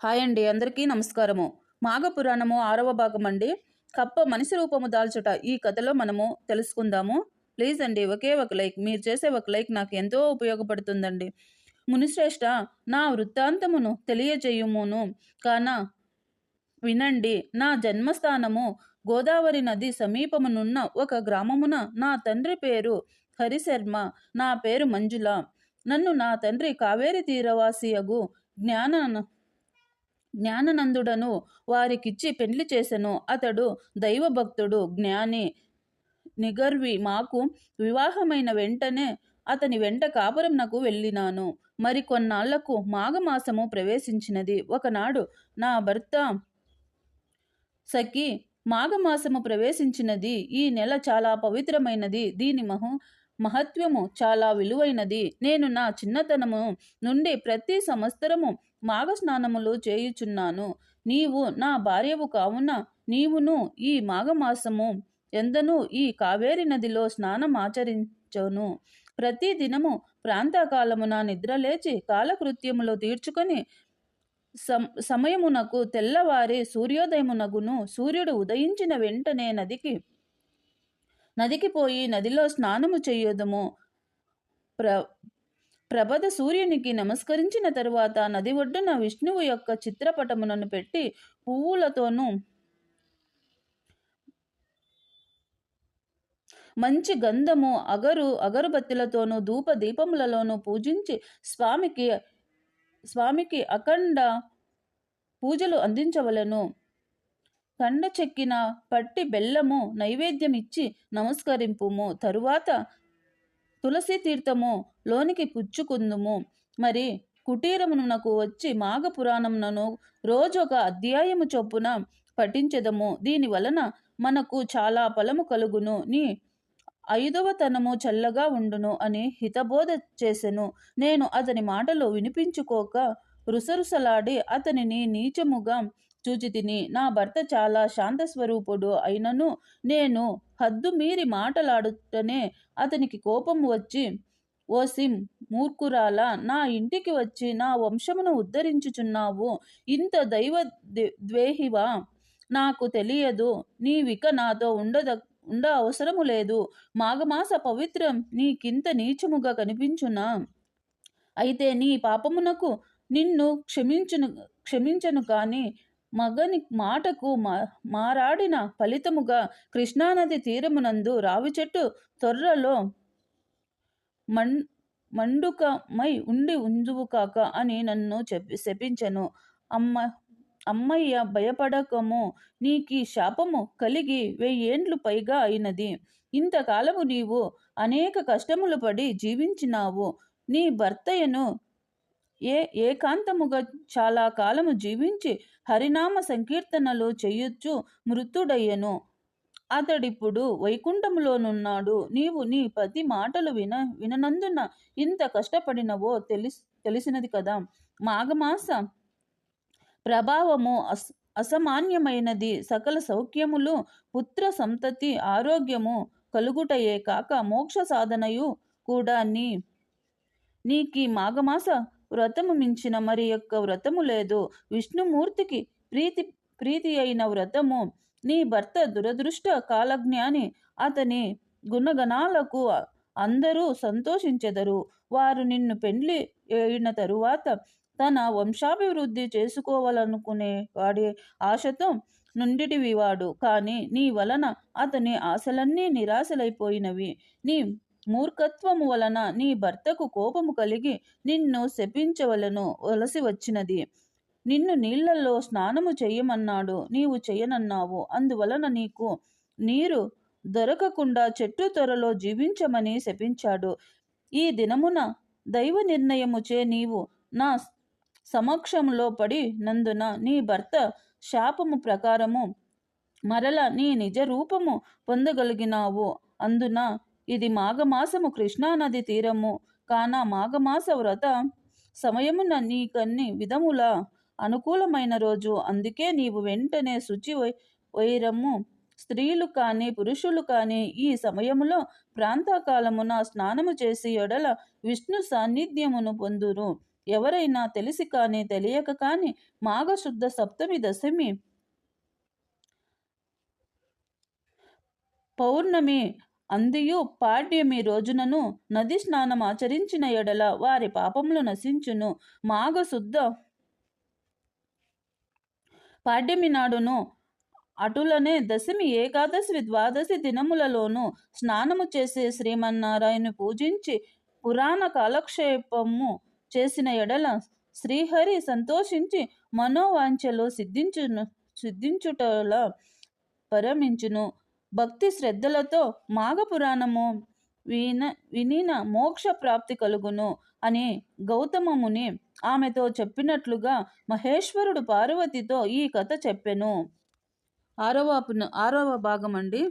Hi అండి, అందరికీ నమస్కారము. మాఘపురాణము 6వ భాగం అండి. కప్ప మనిషి రూపము దాల్చుట ఈ కథలో మనము తెలుసుకుందాము. ప్లీజ్ అండి, ఒకే ఒక లైక్, మీరు చేసే ఒక లైక్ నాకు ఎంతో ఉపయోగపడుతుందండి. మునిశ్రేష్ఠ, నా వృత్తాంతమును తెలియజేయుమును కాన వినండి. నా జన్మస్థానము గోదావరి నది సమీపమునున్న ఒక గ్రామమున నా తండ్రి పేరు హరిశర్మ, నా పేరు మంజుల. నన్ను నా తండ్రి కావేరి తీరవాసియగు జ్ఞాననందుడను వారికిచ్చి పెండ్లి చేసెను. అతడు దైవభక్తుడు, జ్ఞాని, నిగర్వి. మాకు వివాహమైన వెంటనే అతని వెంట కాపురంనకు వెళ్ళినాను. మరి కొన్నాళ్లకు మాఘమాసము ప్రవేశించినది. ఒకనాడు నా భర్త సఖి, మాఘమాసము ప్రవేశించినది. ఈ నెల చాలా పవిత్రమైనది. దీని మహత్వము చాలా విలువైనది. నేను నా చిన్నతనము నుండి ప్రతి సంవత్సరము మాఘ స్నానములు చేయుచున్నాను. నీవు నా భార్యవు కావున నీవును ఈ మాఘమాసము ఎందను ఈ కావేరి నదిలో స్నానమాచరించను. ప్రతి దినము ప్రాంతకాలమున నిద్రలేచి కాలకృత్యములు తీర్చుకొని సమయమునకు తెల్లవారి సూర్యోదయమునగును. సూర్యుడు ఉదయించిన వెంటనే నదికి పోయి నదిలో స్నానము చెయ్యుదము. ప్రభద సూర్యునికి నమస్కరించిన తరువాత నది ఒడ్డున విష్ణువు యొక్క చిత్రపటములను పెట్టి పువ్వులతోనూ మంచి గంధము అగరుబత్తులతోనూ ధూప దీపములలోనూ పూజించి స్వామికి అఖండ పూజలు అందించవలను. కండ చెక్కిన పట్టి బెల్లము నైవేద్యం ఇచ్చి నమస్కరింపుము. తరువాత తులసి తీర్థము లోనికి పుచ్చుకుందుము. మరి కుటీరమునకు వచ్చి మాఘ పురాణమునను రోజొక అధ్యాయము చొప్పున పఠించెదము. దీని వలన మనకు చాలా ఫలము కలుగును. నీ 5వ తనము చల్లగా ఉండును అని హితబోధ చేసెను. నేను అతని మాటలు వినిపించుకోక రుసరుసలాడి అతనిని నీచముగా చూచితిని. నా భర్త చాలా శాంతస్వరూపుడు అయినను నేను హద్దు మీరి మాటలాడుటనే అతనికి కోపం వచ్చి, ఓసి మూర్ఖురాల, నా ఇంటికి వచ్చి నా వంశమును ఉద్ధరించుచున్నావు. ఇంత దైవ ద్వేహివా? నాకు తెలియదు. నీవిక నాతో ఉండ అవసరము లేదు. మాఘమాస పవిత్రం నీకింత నీచముగా కనిపించునా? అయితే నీ పాపమునకు నిన్ను క్షమించను కాని మగని మాటకు మారాడిన ఫలితముగా కృష్ణానది తీరమునందు రావి చెట్టు తొర్రలో మండుకమై ఉందువు కాక అని నన్ను శపించెను. అమ్మయ్య, భయపడకము. నీకీ శాపము కలిగి 1000 ఏండ్లు పైగా అయినది. ఇంతకాలము నీవు అనేక కష్టములు పడి జీవించినావు. నీ భర్తయను ఏకాంతముగా చాలా కాలము జీవించి హరినామ సంకీర్తనలు చెయ్యొచ్చు మృతుడయ్యను. అతడిప్పుడు వైకుంఠములోనున్నాడు. నీవు నీ పతి మాటలు విననందున ఇంత కష్టపడినవో తెలిసినది కదా. మాఘమాస ప్రభావము అసామాన్యమైనది. సకల సౌఖ్యములు, పుత్ర సంతతి, ఆరోగ్యము కలుగుటయే కాక మోక్ష సాధనయు కూడా నీకీ మాఘమాస వ్రతము మించిన మరి యొక్క వ్రతము లేదు. విష్ణుమూర్తికి ప్రీతి అయిన వ్రతము. నీ భర్త దురదృష్ట కాలజ్ఞాని. అతని గుణగణాలకు అందరూ సంతోషించెదరు. వారు నిన్ను పెండ్లి అయిన తరువాత తన వంశాభివృద్ధి చేసుకోవాలనుకునే వాడి ఆశతో నుండిటివి వాడు. కానీ నీ వలన అతని ఆశలన్నీ నిరాశలైపోయినవి. నీ మూర్ఖత్వము వలన నీ భర్తకు కోపము కలిగి నిన్ను శపించవలసి వచ్చినది. నిన్ను నీళ్లలో స్నానము చెయ్యమన్నాడు, నీవు చెయ్యనన్నావు. అందువలన నీకు నీరు దొరకకుండా చెట్టు త్వరలో జీవించమని శపించాడు. ఈ దినమున దైవ నిర్ణయముచే నీవు నా సమక్షములో పడి నందున నీ భర్త శాపము ప్రకారము మరల నీ నిజ రూపము పొందగలిగినావు. అందున ఇది మాఘమాసము, కృష్ణానది తీరము కాన మాఘమాస వ్రత సమయమున నీకన్ని విధముల అనుకూలమైన రోజు. అందుకే నీవు వెంటనే శుచి వైరము స్త్రీలు కాని పురుషులు కాని ఈ సమయములో ప్రాంతకాలమున స్నానము చేసి ఎడల విష్ణు సాన్నిధ్యమును పొందురు. ఎవరైనా తెలిసి కానీ తెలియక కానీ మాఘశుద్ధ సప్తమి దశమి పౌర్ణమి అందియు పాడ్యమి రోజునను నది స్నానం ఆచరించిన ఎడల వారి పాపములు నశించును. మాఘశుద్ధ పాడ్యమి నాడును అటులనే దశమి ఏకాదశి ద్వాదశి దినములలోనూ స్నానము చేసి శ్రీమన్నారాయణ పూజించి పురాణ కాలక్షేపము చేసిన ఎడల శ్రీహరి సంతోషించి మనోవాంఛలు సిద్ధించుటల పరమించును. భక్తి శ్రద్ధలతో మాఘపురాణము వినిన మోక్ష ప్రాప్తి కలుగును అని గౌతమముని ఆమెతో చెప్పినట్లుగా మహేశ్వరుడు పార్వతితో ఈ కథ చెప్పెను. ఆరవ భాగం అండి